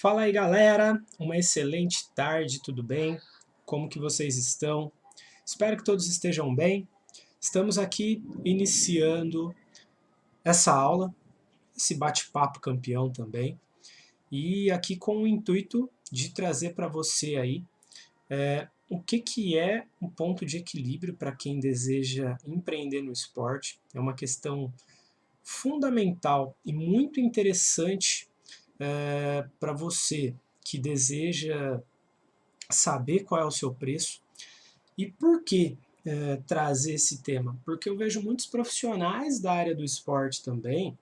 Fala aí, galera, uma excelente tarde, tudo bem? Como que vocês estão? Espero que todos estejam bem. Estamos aqui iniciando essa aula, esse bate-papo campeão também, e aqui com o intuito de trazer para você aí o que é um ponto de equilíbrio para quem deseja empreender no esporte. É uma questão fundamental e muito interessante para você que deseja saber qual é o seu preço. E por que trazer esse tema? Porque eu vejo muitos profissionais da área do esporte também,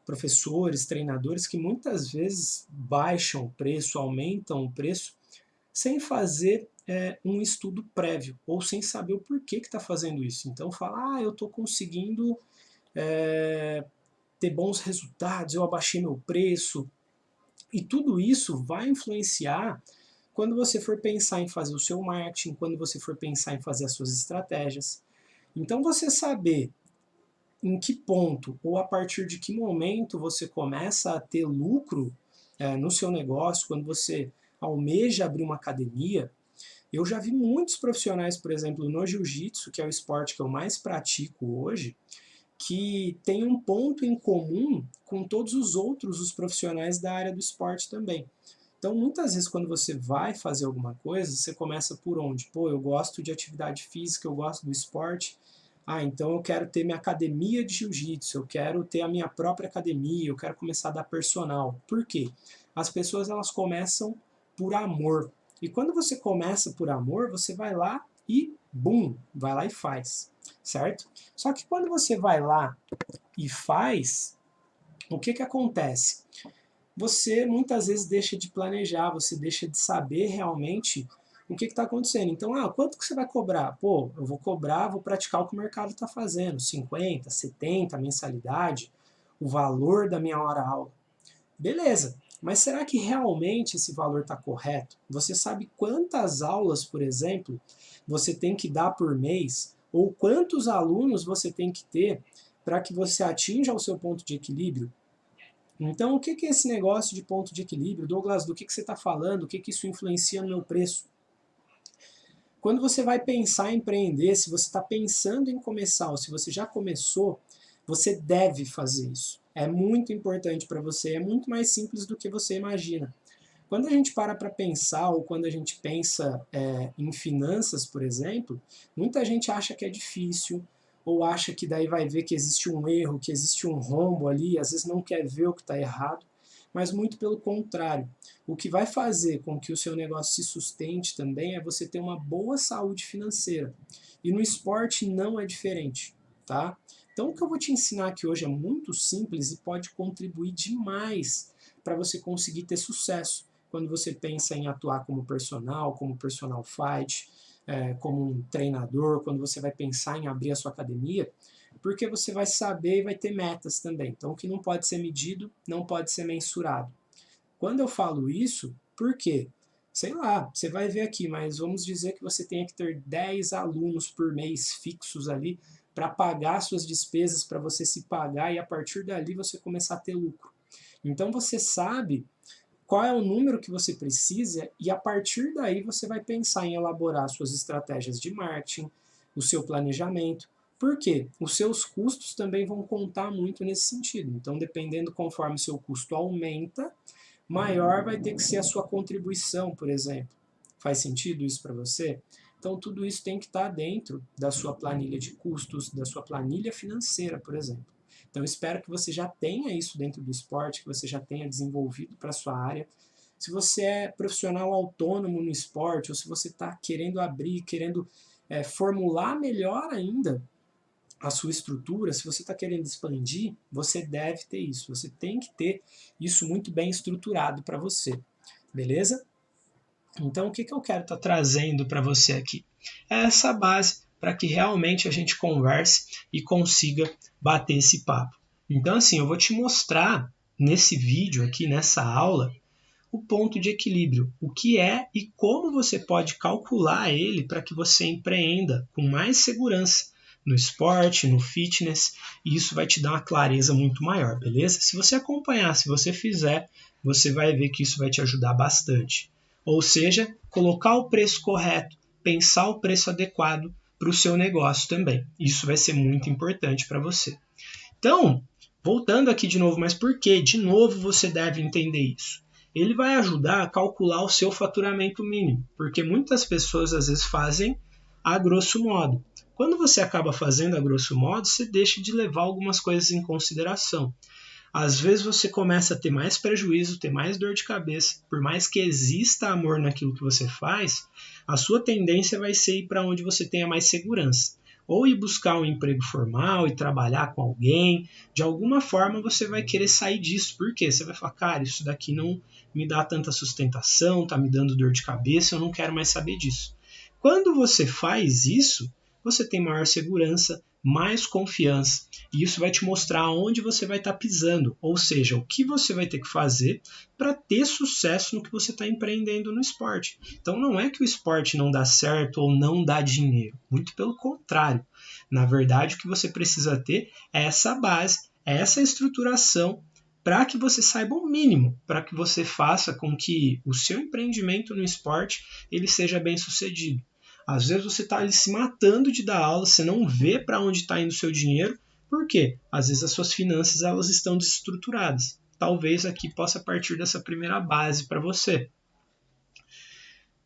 professores, treinadores, que muitas vezes baixam o preço, aumentam o preço, sem fazer um estudo prévio, ou sem saber o porquê que está fazendo isso. Então fala, eu estou conseguindo ter bons resultados, eu abaixei meu preço, e tudo isso vai influenciar quando você for pensar em fazer o seu marketing, quando você for pensar em fazer as suas estratégias. Então, você saber em que ponto ou a partir de que momento você começa a ter lucro no seu negócio, quando você almeja abrir uma academia. Eu já vi muitos profissionais, por exemplo, no jiu-jitsu, que é o esporte que eu mais pratico hoje, que tem um ponto em comum com todos os profissionais da área do esporte também. Então, muitas vezes, quando você vai fazer alguma coisa, você começa por onde? Pô, eu gosto de atividade física, eu gosto do esporte. Então eu quero ter minha academia de jiu-jitsu, eu quero ter a minha própria academia, eu quero começar a dar personal. Por quê? As pessoas elas começam por amor. E quando você começa por amor, você vai lá e, bum, vai lá e faz, certo? Só que quando você vai lá e faz, o que acontece? Você muitas vezes deixa de planejar, você deixa de saber realmente o que está acontecendo. Então, quanto que você vai cobrar? Pô, eu vou cobrar, vou praticar o que o mercado está fazendo, 50, 70 mensalidade, o valor da minha hora-aula. Beleza, mas será que realmente esse valor está correto? Você sabe quantas aulas, por exemplo, você tem que dar por mês? Ou quantos alunos você tem que ter para que você atinja o seu ponto de equilíbrio? Então, o que é esse negócio de ponto de equilíbrio? Douglas, do que você está falando? O que isso influencia no meu preço? Quando você vai pensar em empreender, se você está pensando em começar ou se você já começou, você deve fazer isso. É muito importante para você, é muito mais simples do que você imagina. Quando a gente para pensar, ou quando a gente pensa em finanças, por exemplo, muita gente acha que é difícil, ou acha que daí vai ver que existe um erro, que existe um rombo ali, às vezes não quer ver o que está errado, mas muito pelo contrário. O que vai fazer com que o seu negócio se sustente também é você ter uma boa saúde financeira. E no esporte não é diferente, tá? Então o que eu vou te ensinar aqui hoje é muito simples e pode contribuir demais para você conseguir ter sucesso quando você pensa em atuar como personal fight, como um treinador, quando você vai pensar em abrir a sua academia, porque você vai saber e vai ter metas também. Então, o que não pode ser medido não pode ser mensurado. Quando eu falo isso, por quê? Sei lá, você vai ver aqui, mas vamos dizer que você tenha que ter 10 alunos por mês fixos ali para pagar suas despesas, para você se pagar e a partir dali você começar a ter lucro. Então você sabe qual é o número que você precisa e a partir daí você vai pensar em elaborar suas estratégias de marketing, o seu planejamento. Por quê? Os seus custos também vão contar muito nesse sentido. Então, dependendo conforme o seu custo aumenta, maior vai ter que ser a sua contribuição, por exemplo. Faz sentido isso para você? Então, tudo isso tem que estar dentro da sua planilha de custos, da sua planilha financeira, por exemplo. Então, espero que você já tenha isso dentro do esporte, que você já tenha desenvolvido para a sua área. Se você é profissional autônomo no esporte, ou se você está querendo abrir, querendo formular melhor ainda a sua estrutura, se você está querendo expandir, você deve ter isso. Você tem que ter isso muito bem estruturado para você. Beleza? Então, o que eu quero estar trazendo para você aqui? É essa base para que realmente a gente converse e consiga bater esse papo. Então, assim, eu vou te mostrar nesse vídeo aqui, nessa aula, o ponto de equilíbrio, o que é e como você pode calcular ele para que você empreenda com mais segurança, no esporte, no fitness, e isso vai te dar uma clareza muito maior, beleza? Se você acompanhar, se você fizer, você vai ver que isso vai te ajudar bastante. Ou seja, colocar o preço correto, pensar o preço adequado para o seu negócio também. Isso vai ser muito importante para você. Então, voltando aqui de novo, mas por que? De novo você deve entender isso. Ele vai ajudar a calcular o seu faturamento mínimo, porque muitas pessoas às vezes fazem a grosso modo. Quando você acaba fazendo a grosso modo, você deixa de levar algumas coisas em consideração. Às vezes você começa a ter mais prejuízo, ter mais dor de cabeça. Por mais que exista amor naquilo que você faz, a sua tendência vai ser ir para onde você tenha mais segurança. Ou ir buscar um emprego formal e trabalhar com alguém. De alguma forma você vai querer sair disso. Por quê? Você vai falar, cara, isso daqui não me dá tanta sustentação, está me dando dor de cabeça, eu não quero mais saber disso. Quando você faz isso, você tem maior segurança, mais confiança, e isso vai te mostrar onde você vai estar pisando, ou seja, o que você vai ter que fazer para ter sucesso no que você está empreendendo no esporte. Então não é que o esporte não dá certo ou não dá dinheiro, muito pelo contrário. Na verdade, o que você precisa ter é essa base, é essa estruturação para que você saiba o mínimo, para que você faça com que o seu empreendimento no esporte ele seja bem sucedido. Às vezes você está ali se matando de dar aula, você não vê para onde está indo o seu dinheiro. Por quê? Às vezes as suas finanças elas estão desestruturadas. Talvez aqui possa partir dessa primeira base para você.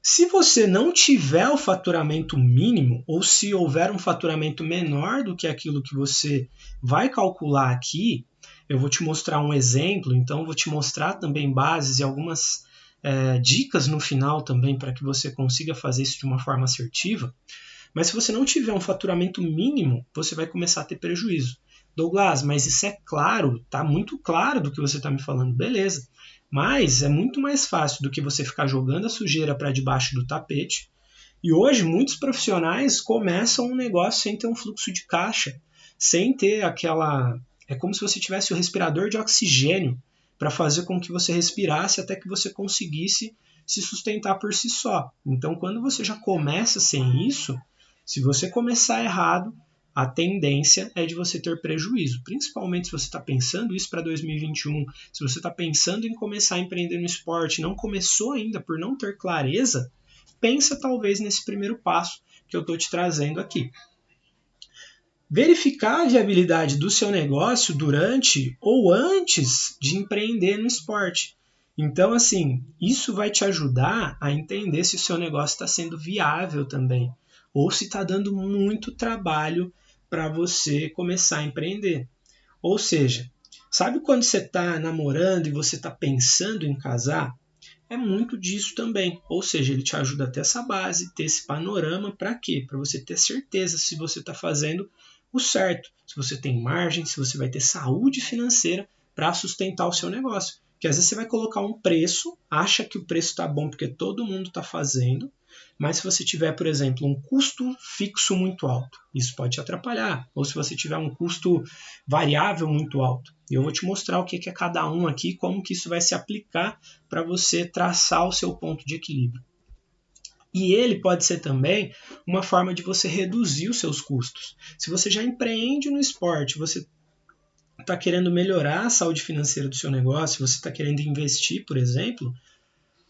Se você não tiver o faturamento mínimo, ou se houver um faturamento menor do que aquilo que você vai calcular aqui, eu vou te mostrar um exemplo, então vou te mostrar também bases e algumas dicas no final também para que você consiga fazer isso de uma forma assertiva. Mas se você não tiver um faturamento mínimo, você vai começar a ter prejuízo. Douglas, mas isso é claro, tá muito claro do que você está me falando, beleza. Mas é muito mais fácil do que você ficar jogando a sujeira para debaixo do tapete. E hoje muitos profissionais começam um negócio sem ter um fluxo de caixa, sem ter aquela... É como se você tivesse o respirador de oxigênio para fazer com que você respirasse até que você conseguisse se sustentar por si só. Então, quando você já começa sem isso, se você começar errado, a tendência é de você ter prejuízo, principalmente se você está pensando isso para 2021, se você está pensando em começar a empreender no esporte, não começou ainda por não ter clareza, pensa talvez nesse primeiro passo que eu estou te trazendo aqui. Verificar a viabilidade do seu negócio durante ou antes de empreender no esporte. Então, assim, isso vai te ajudar a entender se o seu negócio está sendo viável também, ou se está dando muito trabalho para você começar a empreender. Ou seja, sabe quando você está namorando e você está pensando em casar? É muito disso também. Ou seja, ele te ajuda a ter essa base, ter esse panorama. Para quê? Para você ter certeza se você está fazendo o certo, se você tem margem, se você vai ter saúde financeira para sustentar o seu negócio. Porque às vezes você vai colocar um preço, acha que o preço está bom porque todo mundo está fazendo, mas se você tiver, por exemplo, um custo fixo muito alto, isso pode te atrapalhar. Ou se você tiver um custo variável muito alto. Eu vou te mostrar o que é cada um aqui, como que isso vai se aplicar para você traçar o seu ponto de equilíbrio. E ele pode ser também uma forma de você reduzir os seus custos. Se você já empreende no esporte, você está querendo melhorar a saúde financeira do seu negócio, você está querendo investir, por exemplo,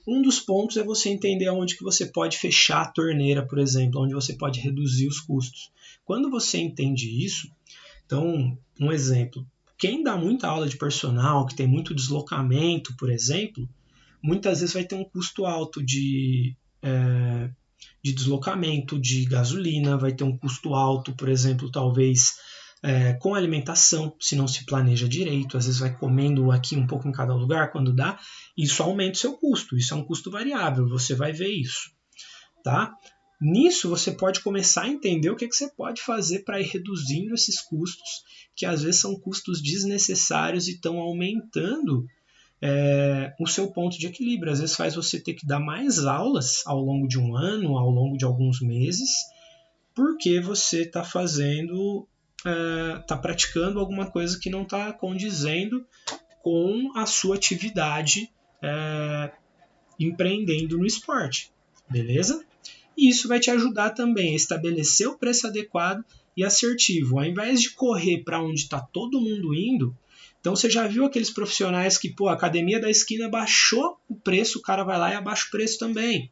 um dos pontos é você entender onde que você pode fechar a torneira, por exemplo, onde você pode reduzir os custos. Quando você entende isso, então, um exemplo, quem dá muita aula de personal, que tem muito deslocamento, por exemplo, muitas vezes vai ter um custo alto de deslocamento, de gasolina, vai ter um custo alto, por exemplo, talvez com alimentação, se não se planeja direito, às vezes vai comendo aqui um pouco em cada lugar, quando dá, isso aumenta o seu custo, isso é um custo variável, você vai ver isso, tá? Nisso você pode começar a entender o que você pode fazer para ir reduzindo esses custos, que às vezes são custos desnecessários e estão aumentando o seu ponto de equilíbrio. Às vezes faz você ter que dar mais aulas ao longo de um ano, ao longo de alguns meses, porque você está está praticando alguma coisa que não está condizendo com a sua atividade empreendendo no esporte, beleza? E isso vai te ajudar também a estabelecer o preço adequado e assertivo. Ao invés de correr para onde está todo mundo indo, então você já viu aqueles profissionais que, pô, a academia da esquina baixou o preço, o cara vai lá e abaixa o preço também.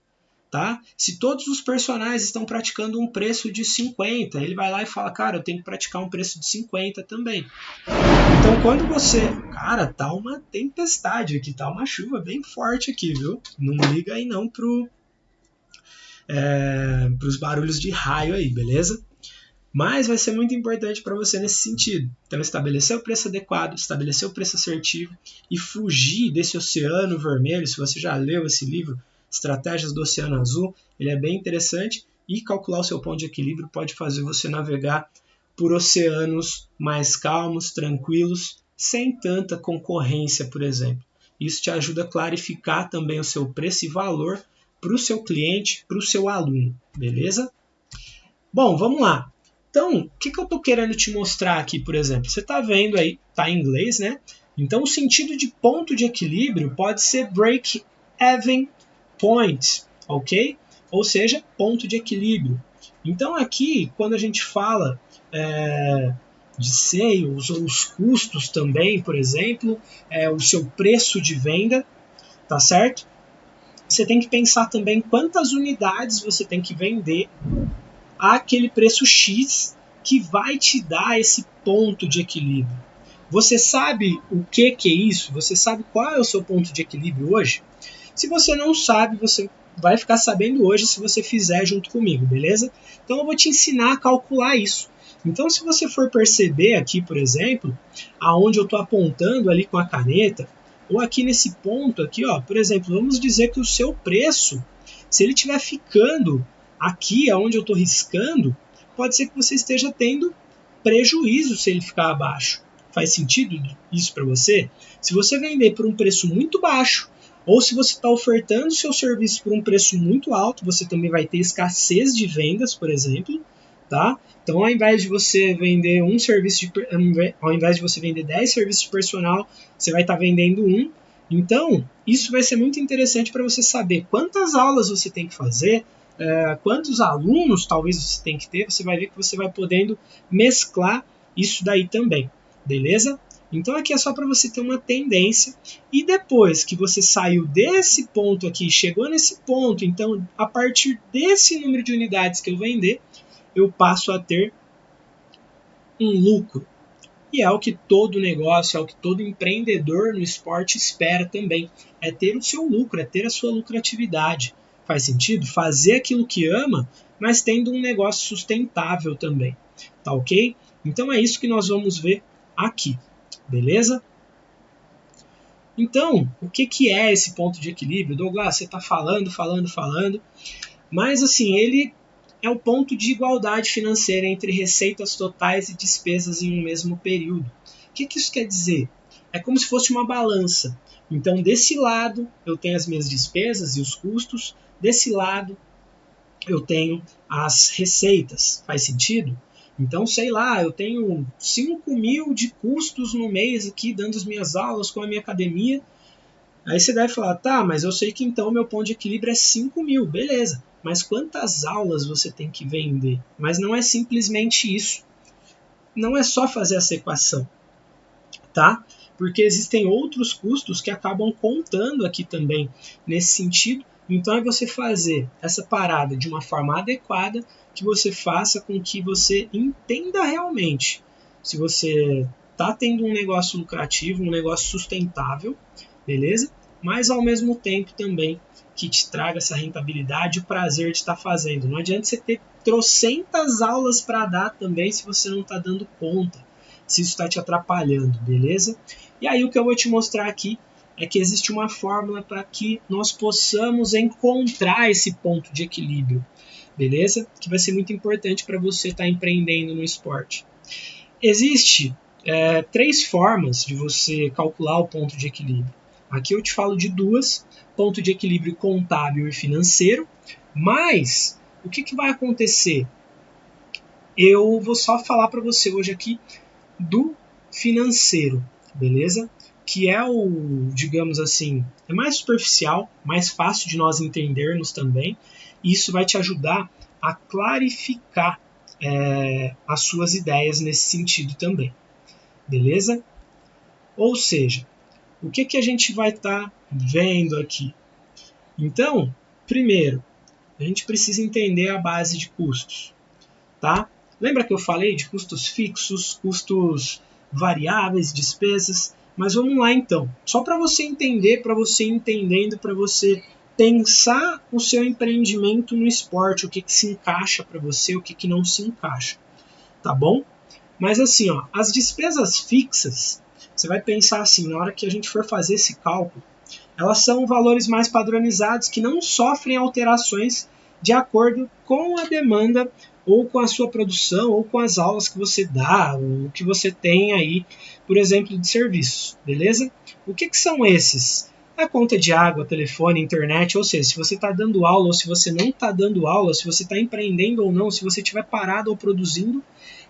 Tá? Se todos os personagens estão praticando um preço de 50, ele vai lá e fala, cara, eu tenho que praticar um preço de 50 também. Então quando você... Cara, tá uma tempestade aqui, tá uma chuva bem forte aqui, viu? Não liga aí não pros barulhos de raio aí, beleza? Mas vai ser muito importante para você nesse sentido. Então, estabelecer o preço adequado, estabelecer o preço assertivo e fugir desse oceano vermelho. Se você já leu esse livro, Estratégias do Oceano Azul, ele é bem interessante e calcular o seu ponto de equilíbrio pode fazer você navegar por oceanos mais calmos, tranquilos, sem tanta concorrência, por exemplo. Isso te ajuda a clarificar também o seu preço e valor para o seu cliente, para o seu aluno, beleza? Bom, vamos lá. Então, o que eu estou querendo te mostrar aqui, por exemplo? Você está vendo aí, está em inglês, né? Então, o sentido de ponto de equilíbrio pode ser break-even point, ok? Ou seja, ponto de equilíbrio. Então, aqui, quando a gente fala de sales ou os custos também, por exemplo, o seu preço de venda, tá certo? Você tem que pensar também quantas unidades você tem que vender aquele preço X que vai te dar esse ponto de equilíbrio. Você sabe o que é isso? Você sabe qual é o seu ponto de equilíbrio hoje? Se você não sabe, você vai ficar sabendo hoje se você fizer junto comigo, beleza? Então eu vou te ensinar a calcular isso. Então se você for perceber aqui, por exemplo, aonde eu estou apontando ali com a caneta, ou aqui nesse ponto aqui, ó, por exemplo, vamos dizer que o seu preço, se ele estiver ficando aqui aonde eu estou riscando, pode ser que você esteja tendo prejuízo se ele ficar abaixo. Faz sentido isso para você? Se você vender por um preço muito baixo, ou se você está ofertando seu serviço por um preço muito alto, você também vai ter escassez de vendas, por exemplo, tá? Então, ao invés de você vender ao invés de você vender 10 serviços de personal, você vai estar vendendo um. Então, isso vai ser muito interessante para você saber quantas aulas você tem que fazer, quantos alunos talvez você tem que ter. Você vai ver que você vai podendo mesclar isso daí também, beleza? Então aqui é só para você ter uma tendência, e depois que você saiu desse ponto aqui, chegou nesse ponto, então a partir desse número de unidades que eu vender, eu passo a ter um lucro. E é o que todo negócio, é o que todo empreendedor no esporte espera também, é ter o seu lucro, é ter a sua lucratividade. Faz sentido? Fazer aquilo que ama, mas tendo um negócio sustentável também, tá ok? Então é isso que nós vamos ver aqui. Beleza? Então, o que é esse ponto de equilíbrio? Douglas, você está falando, mas assim, ele é o ponto de igualdade financeira entre receitas totais e despesas em um mesmo período. O que isso quer dizer? É como se fosse uma balança. Então, desse lado, eu tenho as minhas despesas e os custos, desse lado, eu tenho as receitas. Faz sentido? Então, sei lá, eu tenho 5 mil de custos no mês aqui, dando as minhas aulas com a minha academia. Aí você deve falar, tá, mas eu sei que então meu ponto de equilíbrio é 5 mil, beleza. Mas quantas aulas você tem que vender? Mas não é simplesmente isso. Não é só fazer essa equação, tá? Porque existem outros custos que acabam contando aqui também nesse sentido. Então é você fazer essa parada de uma forma adequada, que você faça com que você entenda realmente se você está tendo um negócio lucrativo, um negócio sustentável, beleza? Mas ao mesmo tempo também que te traga essa rentabilidade e o prazer de estar fazendo. Não adianta você ter trocentas aulas para dar também se você não está dando conta, se isso está te atrapalhando, beleza? E aí o que eu vou te mostrar aqui é que existe uma fórmula para que nós possamos encontrar esse ponto de equilíbrio, beleza? Que vai ser muito importante para você estar empreendendo no esporte. Existe 3 formas de você calcular o ponto de equilíbrio. Aqui eu te falo de 2, ponto de equilíbrio contábil e financeiro, mas o que vai acontecer? Eu vou só falar para você hoje aqui do financeiro, beleza? Que é o, digamos assim, é mais superficial, mais fácil de nós entendermos também, e isso vai te ajudar a clarificar as suas ideias nesse sentido também, beleza? Ou seja, o que a gente vai estar vendo aqui? Então, primeiro, a gente precisa entender a base de custos, tá? Lembra que eu falei de custos fixos, custos variáveis, despesas? Mas vamos lá então, só para você entender, para você entendendo, para você pensar o seu empreendimento no esporte, o que se encaixa para você, o que não se encaixa, tá bom? Mas assim, ó, as despesas fixas, você vai pensar assim, na hora que a gente for fazer esse cálculo, elas são valores mais padronizados que não sofrem alterações de acordo com a demanda ou com a sua produção ou com as aulas que você dá, ou que você tem aí, por exemplo, de serviços, beleza? O que são esses? A conta de água, telefone, internet, ou seja, se você está dando aula ou se você não está dando aula, se você está empreendendo ou não, se você estiver parado ou produzindo,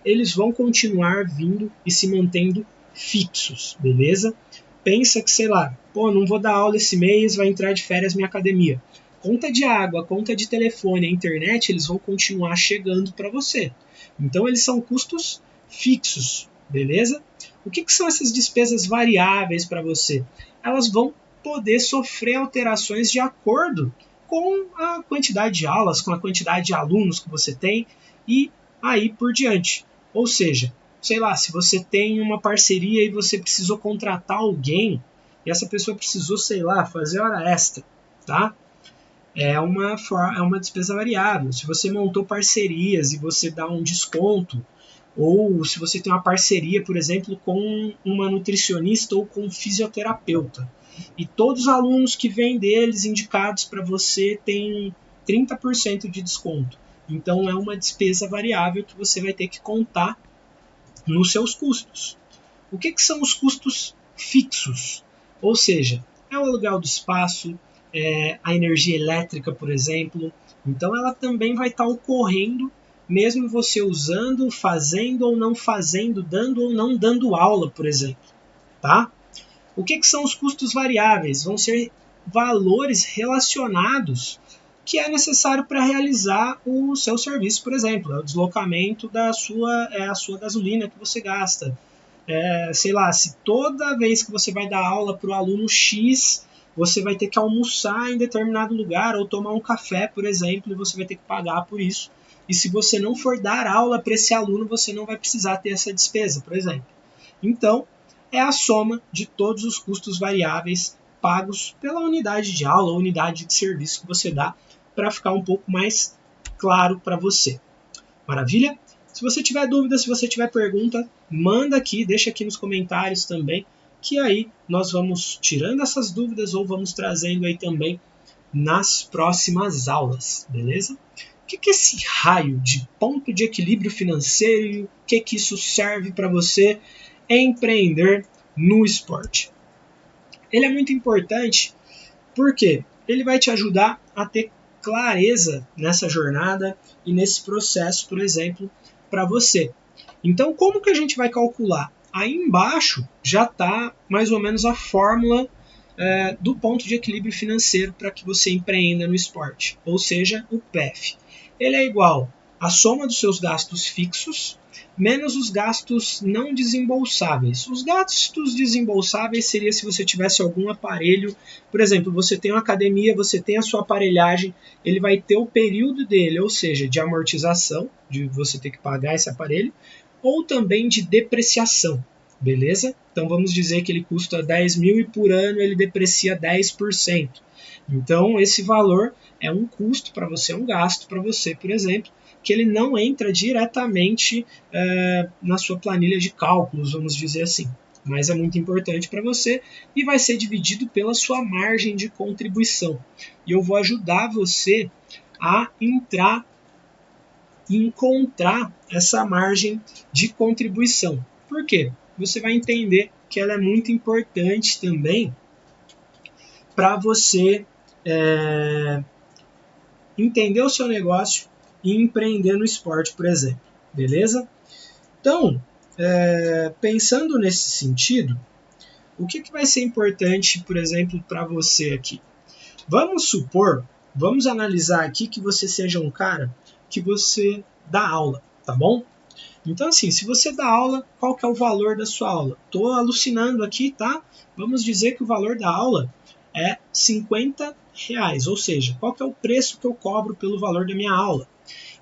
eles vão continuar vindo e se mantendo fixos, beleza? Pensa que, sei lá, pô, não vou dar aula esse mês, vai entrar de férias minha academia. Conta de água, conta de telefone, a internet, eles vão continuar chegando para você. Então, eles são custos fixos, beleza? O que são essas despesas variáveis para você? Elas vão poder sofrer alterações de acordo com a quantidade de aulas, com a quantidade de alunos que você tem e aí por diante. Ou seja, sei lá, se você tem uma parceria e você precisou contratar alguém e essa pessoa precisou, sei lá, fazer hora extra, tá? É uma despesa variável. Se você montou parcerias e você dá um desconto, ou se você tem uma parceria, por exemplo, com uma nutricionista ou com um fisioterapeuta, e todos os alunos que vêm deles indicados para você têm 30% de desconto. Então é uma despesa variável que você vai ter que contar nos seus custos. O que são os custos fixos? Ou seja, é o aluguel do espaço, a energia elétrica, por exemplo. Então ela também vai estar ocorrendo mesmo você usando, fazendo ou não fazendo, dando ou não dando aula, por exemplo. Tá? O que são os custos variáveis? Vão ser valores relacionados que é necessário para realizar o seu serviço, por exemplo, é o deslocamento da a sua gasolina que você gasta. Sei lá, se toda vez que você vai dar aula para o aluno X, você vai ter que almoçar em determinado lugar ou tomar um café, por exemplo, e você vai ter que pagar por isso. E se você não for dar aula para esse aluno, você não vai precisar ter essa despesa, por exemplo. Então, é a soma de todos os custos variáveis pagos pela unidade de aula ou unidade de serviço que você dá, para ficar um pouco mais claro para você. Maravilha? Se você tiver dúvida, se você tiver pergunta, manda aqui, deixa aqui nos comentários também, que aí nós vamos tirando essas dúvidas ou vamos trazendo aí também nas próximas aulas, beleza? O que é esse raio de ponto de equilíbrio financeiro e o que isso serve para você empreender no esporte? Ele é muito importante porque ele vai te ajudar a ter clareza nessa jornada e nesse processo, por exemplo, para você. Então, como que a gente vai calcular? Aí embaixo já está mais ou menos a fórmula do ponto de equilíbrio financeiro para que você empreenda no esporte, ou seja, o PEF. Ele é igual à soma dos seus gastos fixos menos os gastos não desembolsáveis. Os gastos desembolsáveis seria se você tivesse algum aparelho, por exemplo, você tem uma academia, você tem a sua aparelhagem, ele vai ter o período dele, ou seja, de amortização, de você ter que pagar esse aparelho, ou também de depreciação, beleza? Então vamos dizer que ele custa 10 mil e por ano ele deprecia 10%. Então esse valor é um custo para você, é um gasto para você, por exemplo, que ele não entra diretamente na sua planilha de cálculos, vamos dizer assim. Mas é muito importante para você e vai ser dividido pela sua margem de contribuição. E eu vou ajudar você a entrar e encontrar essa margem de contribuição. Por quê? Você vai entender que ela é muito importante também para você entender o seu negócio e empreender no esporte, por exemplo. Beleza? Então, pensando nesse sentido, o que vai ser importante, por exemplo, para você aqui? Vamos analisar aqui que você seja um cara que você dá aula, tá bom? Então assim, se você dá aula, qual que é o valor da sua aula? Estou alucinando aqui, tá? Vamos dizer que o valor da aula é R$50, ou seja, qual que é o preço que eu cobro pelo valor da minha aula?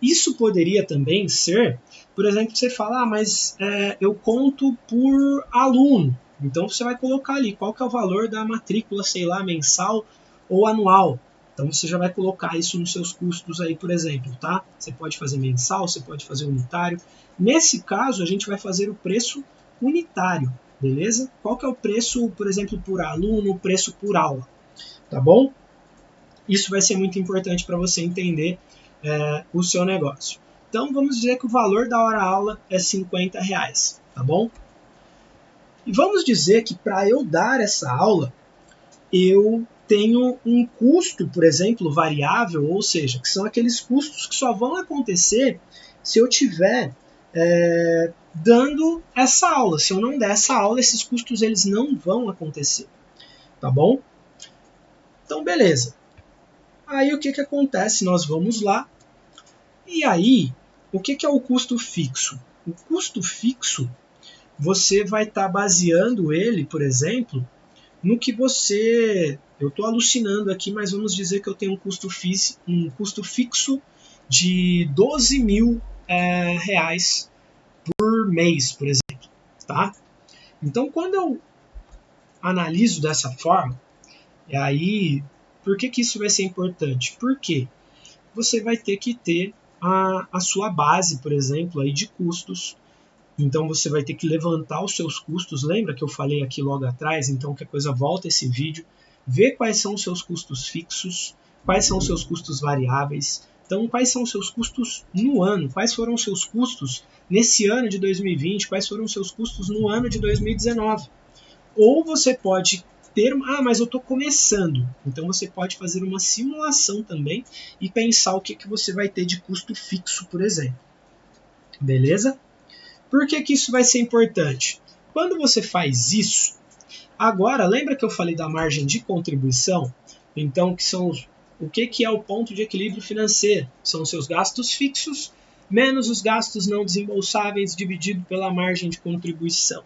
Isso poderia também ser, por exemplo, você fala, mas eu conto por aluno. Então você vai colocar ali qual que é o valor da matrícula, sei lá, mensal ou anual. Então você já vai colocar isso nos seus custos aí, por exemplo, tá? Você pode fazer mensal, você pode fazer unitário. Nesse caso, a gente vai fazer o preço unitário, beleza? Qual que é o preço, por exemplo, por aluno, o preço por aula, tá bom? Isso vai ser muito importante para você entender o seu negócio. Então vamos dizer que o valor da hora-aula é R$50, tá bom? E vamos dizer que para eu dar essa aula, eu tenho um custo, por exemplo, variável, ou seja, que são aqueles custos que só vão acontecer se eu tiver dando essa aula. Se eu não der essa aula, esses custos eles não vão acontecer, tá bom? Então, beleza. Aí o que acontece? Nós vamos lá. E aí, o que é o custo fixo? O custo fixo, você vai estar baseando ele, por exemplo, no que você... Eu estou alucinando aqui, mas vamos dizer que eu tenho um custo fixo de R$12.000 por mês, por exemplo. Tá? Então, quando eu analiso dessa forma, e aí, por que isso vai ser importante? Porque você vai ter que ter a sua base, por exemplo, aí de custos. Então você vai ter que levantar os seus custos. Lembra que eu falei aqui logo atrás? Então que a coisa volta esse vídeo, ver quais são os seus custos fixos, quais são os seus custos variáveis. Então quais são os seus custos no ano? Quais foram os seus custos nesse ano de 2020? Quais foram os seus custos no ano de 2019? Ou você pode ter, mas eu estou começando. Então você pode fazer uma simulação também e pensar o que você vai ter de custo fixo, por exemplo. Beleza? Por que isso vai ser importante? Quando você faz isso, agora, lembra que eu falei da margem de contribuição? Então, o que é o ponto de equilíbrio financeiro? São os seus gastos fixos menos os gastos não desembolsáveis dividido pela margem de contribuição.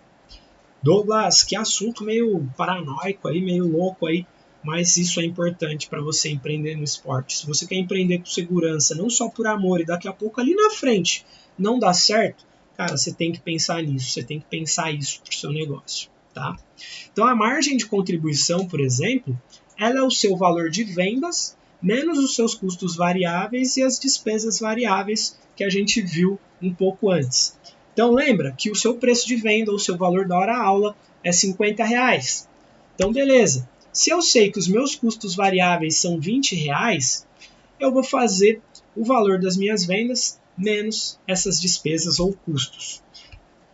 Douglas, que assunto meio paranoico aí, meio louco aí, mas isso é importante para você empreender no esporte. Se você quer empreender com segurança, não só por amor, e daqui a pouco ali na frente não dá certo, cara, você tem que pensar nisso, você tem que pensar isso para o seu negócio, tá? Então a margem de contribuição, por exemplo, ela é o seu valor de vendas menos os seus custos variáveis e as despesas variáveis que a gente viu um pouco antes. Então lembra que o seu preço de venda, o seu valor da hora-aula é R$50. Então beleza, se eu sei que os meus custos variáveis são R$20, eu vou fazer o valor das minhas vendas menos essas despesas ou custos.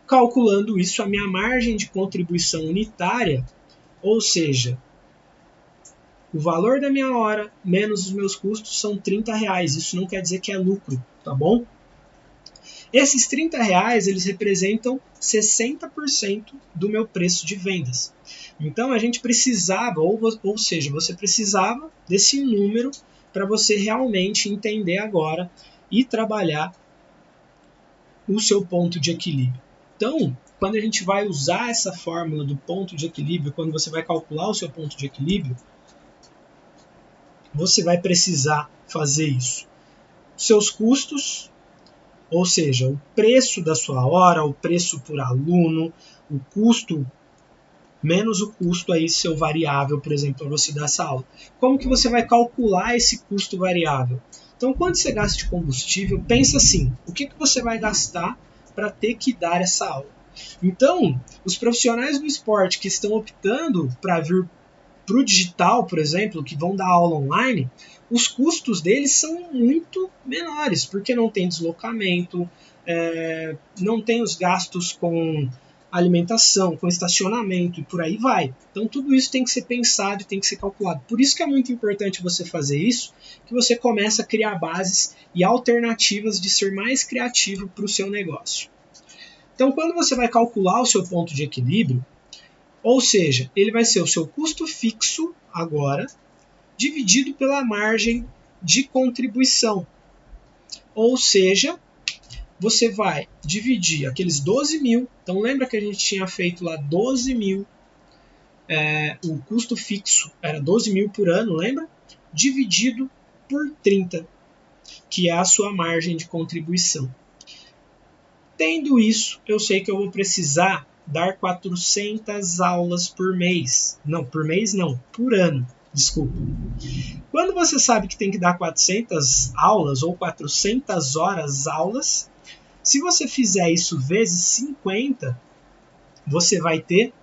Calculando isso, a minha margem de contribuição unitária, ou seja, o valor da minha hora menos os meus custos são R$30. Isso não quer dizer que é lucro, tá bom? Esses R$30 eles representam 60% do meu preço de vendas. Então a gente precisava, ou seja, você precisava desse número para você realmente entender agora e trabalhar o seu ponto de equilíbrio. Então, quando a gente vai usar essa fórmula do ponto de equilíbrio, quando você vai calcular o seu ponto de equilíbrio, você vai precisar fazer isso. Seus custos, ou seja, o preço da sua hora, o preço por aluno, o custo menos o custo aí seu variável, por exemplo, para você dar essa aula. Como que você vai calcular esse custo variável? Então, quando você gasta de combustível, pensa assim, o que você vai gastar para ter que dar essa aula? Então, os profissionais do esporte que estão optando para vir para o digital, por exemplo, que vão dar aula online, os custos deles são muito menores, porque não tem deslocamento, não tem os gastos com alimentação, com estacionamento e por aí vai. Então tudo isso tem que ser pensado e tem que ser calculado. Por isso que é muito importante você fazer isso, que você começa a criar bases e alternativas de ser mais criativo para o seu negócio. Então quando você vai calcular o seu ponto de equilíbrio, ou seja, ele vai ser o seu custo fixo agora, dividido pela margem de contribuição. Ou seja, você vai dividir aqueles 12 mil, então lembra que a gente tinha feito lá 12 mil, o custo fixo era 12 mil por ano, lembra? Dividido por 30, que é a sua margem de contribuição. Tendo isso, eu sei que eu vou precisar dar 400 aulas por mês. Não, por mês não, por ano, desculpa. Quando você sabe que tem que dar 400 aulas ou 400 horas aulas, se você fizer isso vezes 50, você vai ter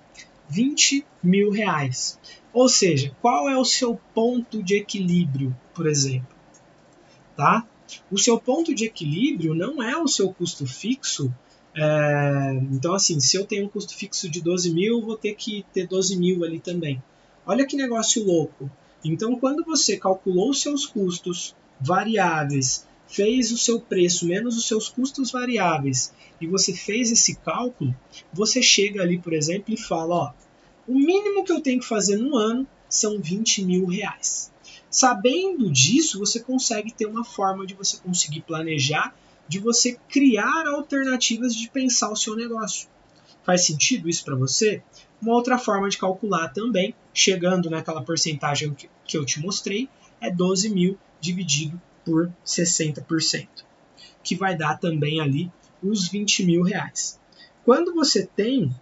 20 mil reais. Ou seja, qual é o seu ponto de equilíbrio, por exemplo? Tá? O seu ponto de equilíbrio não é o seu custo fixo. Então, assim, se eu tenho um custo fixo de 12 mil, eu vou ter que ter 12 mil ali também. Olha que negócio louco. Então, quando você calculou os seus custos variáveis, fez o seu preço menos os seus custos variáveis, e você fez esse cálculo, você chega ali, por exemplo, e fala, ó, o mínimo que eu tenho que fazer no ano são 20 mil reais. Sabendo disso, você consegue ter uma forma de você conseguir planejar, de você criar alternativas de pensar o seu negócio. Faz sentido isso para você? Uma outra forma de calcular também, chegando naquela porcentagem que eu te mostrei, é 12 mil dividido por 60%, que vai dar também ali os 20 mil reais. Quando você tem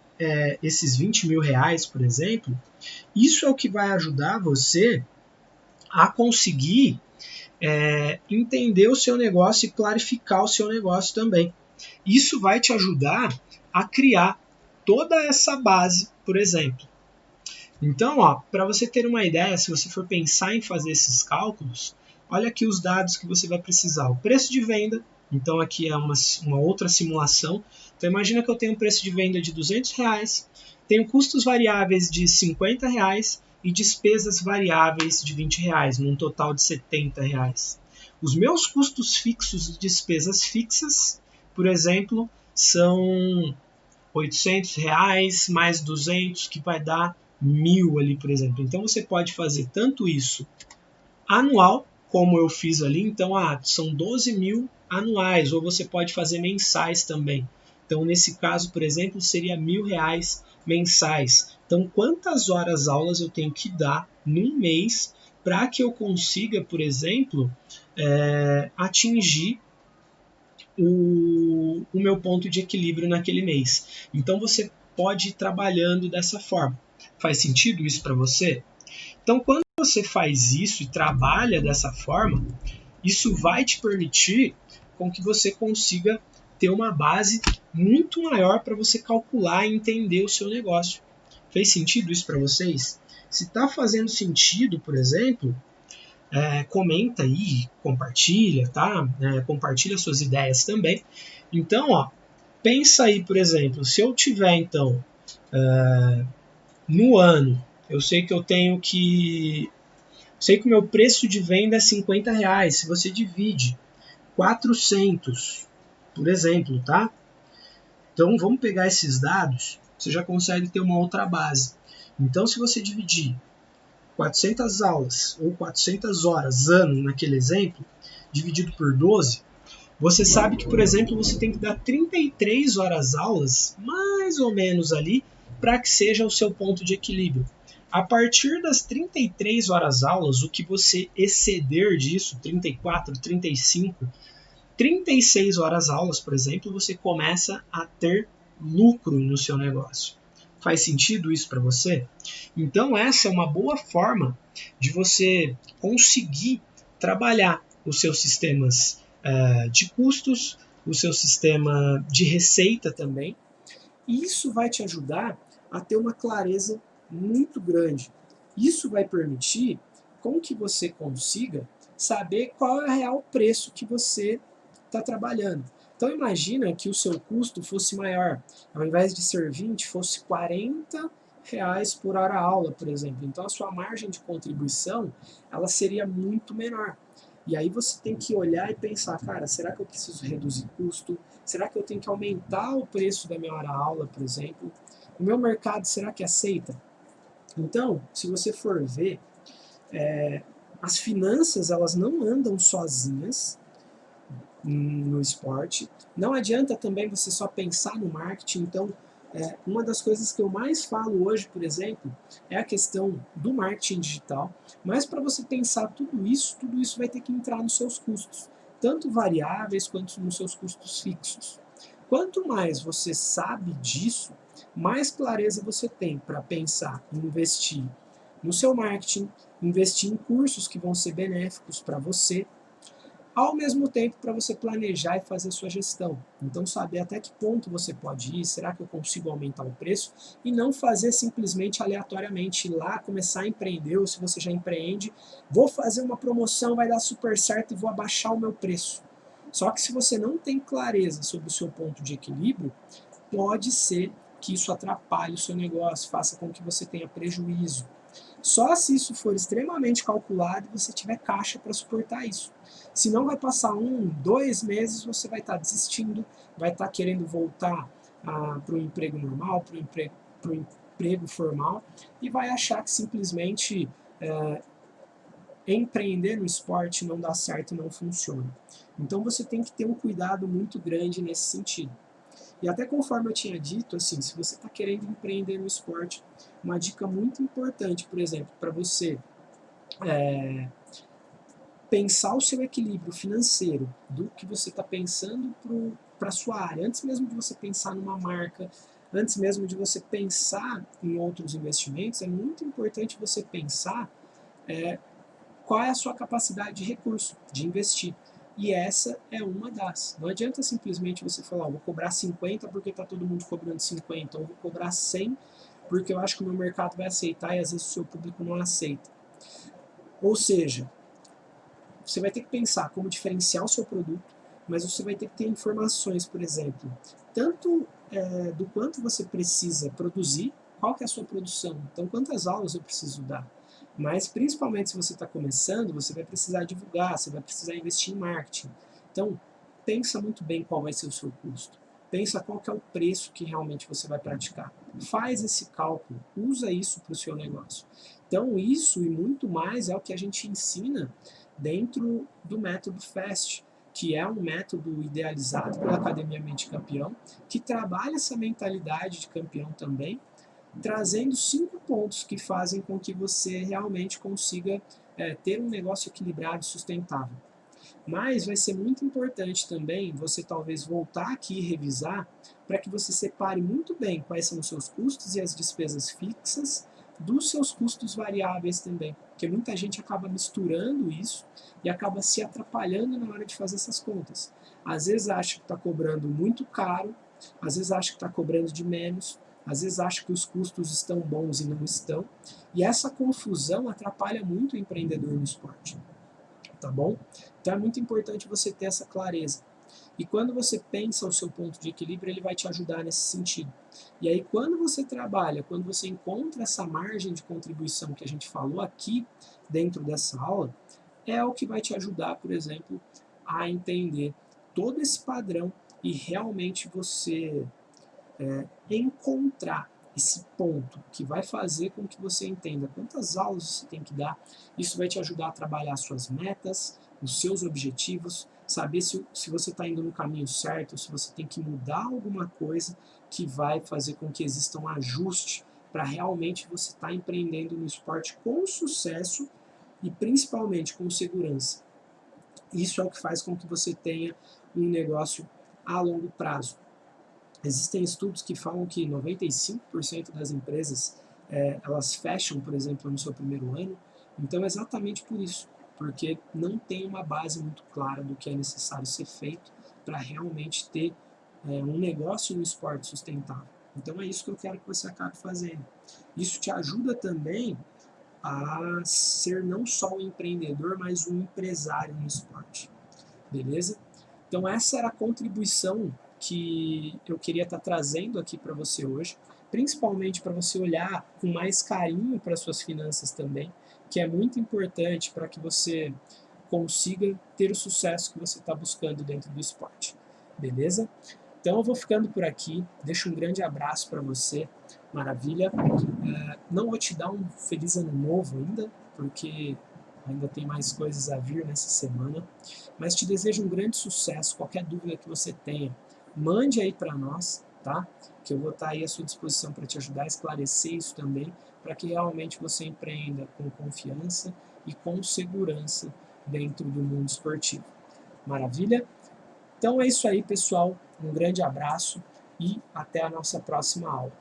esses 20 mil reais, por exemplo, isso é o que vai ajudar você a conseguir entender o seu negócio e clarificar o seu negócio também. Isso vai te ajudar a criar toda essa base, por exemplo. Então, para você ter uma ideia, se você for pensar em fazer esses cálculos, olha aqui os dados que você vai precisar. O preço de venda, então aqui é uma outra simulação. Então imagina que eu tenho um preço de venda de R$200, tenho custos variáveis de R$50 e despesas variáveis de R$20, num total de R$70. Os meus custos fixos e despesas fixas, por exemplo, são R$800 mais 200, que vai dar 1.000 ali, por exemplo. Então você pode fazer tanto isso anual, como eu fiz ali, então são 12 mil anuais, ou você pode fazer mensais também. Então nesse caso, por exemplo, seria R$1.000 mensais. Então quantas horas aulas eu tenho que dar num mês para que eu consiga, por exemplo, atingir o meu ponto de equilíbrio naquele mês. Então você pode ir trabalhando dessa forma. Faz sentido isso para você? Então quando você faz isso e trabalha dessa forma, isso vai te permitir com que você consiga ter uma base muito maior para você calcular e entender o seu negócio. Fez sentido isso para vocês? Se está fazendo sentido, por exemplo, comenta aí, compartilha, tá? Compartilha suas ideias também. Então, pensa aí, por exemplo, se eu tiver, então, no ano, eu sei que eu tenho que... Sei que o meu preço de venda é R$50. Se você divide 400, por exemplo, tá? Então, vamos pegar esses dados, você já consegue ter uma outra base. Então, se você dividir 400 aulas ou 400 horas ano naquele exemplo, dividido por 12, você sabe que, por exemplo, você tem que dar 33 horas aulas, mais ou menos ali, para que seja o seu ponto de equilíbrio. A partir das 33 horas aulas, o que você exceder disso, 34, 35, 36 horas aulas, por exemplo, você começa a ter lucro no seu negócio. Faz sentido isso para você? Então essa é uma boa forma de você conseguir trabalhar os seus sistemas de custos, o seu sistema de receita também. E isso vai te ajudar a ter uma clareza muito grande. Isso vai permitir com que você consiga saber qual é o real preço que você está trabalhando. Então imagina que o seu custo fosse maior, ao invés de ser 20, fosse R$40 por hora aula, por exemplo. Então a sua margem de contribuição ela seria muito menor. E aí você tem que olhar e pensar, cara, será que eu preciso reduzir custo? Será que eu tenho que aumentar o preço da minha hora aula, por exemplo? O meu mercado, será que aceita? Então, se você for ver, as finanças elas não andam sozinhas, no esporte. Não adianta também você só pensar no marketing. Então, uma das coisas que eu mais falo hoje, por exemplo, é a questão do marketing digital, mas para você pensar tudo isso vai ter que entrar nos seus custos, tanto variáveis quanto nos seus custos fixos. Quanto mais você sabe disso, mais clareza você tem para pensar em investir no seu marketing, investir em cursos que vão ser benéficos para você, ao mesmo tempo para você planejar e fazer sua gestão. Então, saber até que ponto você pode ir, será que eu consigo aumentar o preço? E não fazer simplesmente aleatoriamente, ir lá, começar a empreender, ou se você já empreende, vou fazer uma promoção, vai dar super certo e vou abaixar o meu preço. Só que se você não tem clareza sobre o seu ponto de equilíbrio, pode ser que isso atrapalhe o seu negócio, faça com que você tenha prejuízo. Só se isso for extremamente calculado e você tiver caixa para suportar isso. Senão vai passar 2 meses, você vai estar desistindo, vai estar querendo voltar para o emprego normal, para o emprego formal, e vai achar que simplesmente empreender no esporte não dá certo e não funciona. Então você tem que ter um cuidado muito grande nesse sentido. E até conforme eu tinha dito, assim, se você está querendo empreender no esporte, uma dica muito importante, por exemplo, para você pensar o seu equilíbrio financeiro do que você está pensando para a sua área, antes mesmo de você pensar numa marca, antes mesmo de você pensar em outros investimentos, é muito importante você pensar qual é a sua capacidade de recurso, de investir. E essa é uma das. Não adianta simplesmente você falar, vou cobrar 50 porque está todo mundo cobrando 50, ou vou cobrar 100 porque eu acho que o meu mercado vai aceitar e às vezes o seu público não aceita. Ou seja, você vai ter que pensar como diferenciar o seu produto, mas você vai ter que ter informações, por exemplo, tanto do quanto você precisa produzir, qual que é a sua produção, então quantas aulas eu preciso dar. Mas principalmente se você está começando, você vai precisar divulgar, você vai precisar investir em marketing. Então, pensa muito bem qual vai ser o seu custo. Pensa qual que é o preço que realmente você vai praticar. Faz esse cálculo, usa isso para o seu negócio. Então, isso e muito mais é o que a gente ensina dentro do método FAST, que é um método idealizado pela Academia Mente Campeão, que trabalha essa mentalidade de campeão também, trazendo 5 pontos que fazem com que você realmente consiga ter um negócio equilibrado e sustentável. Mas vai ser muito importante também você talvez voltar aqui e revisar para que você separe muito bem quais são os seus custos e as despesas fixas dos seus custos variáveis também, porque muita gente acaba misturando isso e acaba se atrapalhando na hora de fazer essas contas. Às vezes acha que está cobrando muito caro, às vezes acha que está cobrando de menos, às vezes acha que os custos estão bons e não estão, e essa confusão atrapalha muito o empreendedor no esporte. Tá bom? Então é muito importante você ter essa clareza. E quando você pensa o seu ponto de equilíbrio, ele vai te ajudar nesse sentido. E aí, quando você trabalha, quando você encontra essa margem de contribuição que a gente falou aqui dentro dessa aula, é o que vai te ajudar, por exemplo, a entender todo esse padrão e realmente você encontrar esse ponto que vai fazer com que você entenda quantas aulas você tem que dar. Isso vai te ajudar a trabalhar suas metas, os seus objetivos, saber se você está indo no caminho certo, se você tem que mudar alguma coisa que vai fazer com que exista um ajuste para realmente você estar empreendendo no esporte com sucesso e principalmente com segurança. Isso é o que faz com que você tenha um negócio a longo prazo. Existem estudos que falam que 95% das empresas elas fecham, por exemplo, no seu primeiro ano. Então, é exatamente por isso, porque não tem uma base muito clara do que é necessário ser feito para realmente ter um negócio no esporte sustentável. Então, é isso que eu quero que você acabe fazendo. Isso te ajuda também a ser não só um empreendedor, mas um empresário no esporte. Beleza? Então, essa era a contribuição que eu queria estar trazendo aqui para você hoje, principalmente para você olhar com mais carinho para suas finanças também, que é muito importante para que você consiga ter o sucesso que você está buscando dentro do esporte. Beleza? Então eu vou ficando por aqui, deixo um grande abraço para você, maravilha. Não vou te dar um feliz ano novo ainda, porque ainda tem mais coisas a vir nessa semana, mas te desejo um grande sucesso. Qualquer dúvida que você tenha, mande aí para nós, tá? Que eu vou estar aí à sua disposição para te ajudar a esclarecer isso também, para que realmente você empreenda com confiança e com segurança dentro do mundo esportivo. Maravilha? Então é isso aí, pessoal. Um grande abraço e até a nossa próxima aula.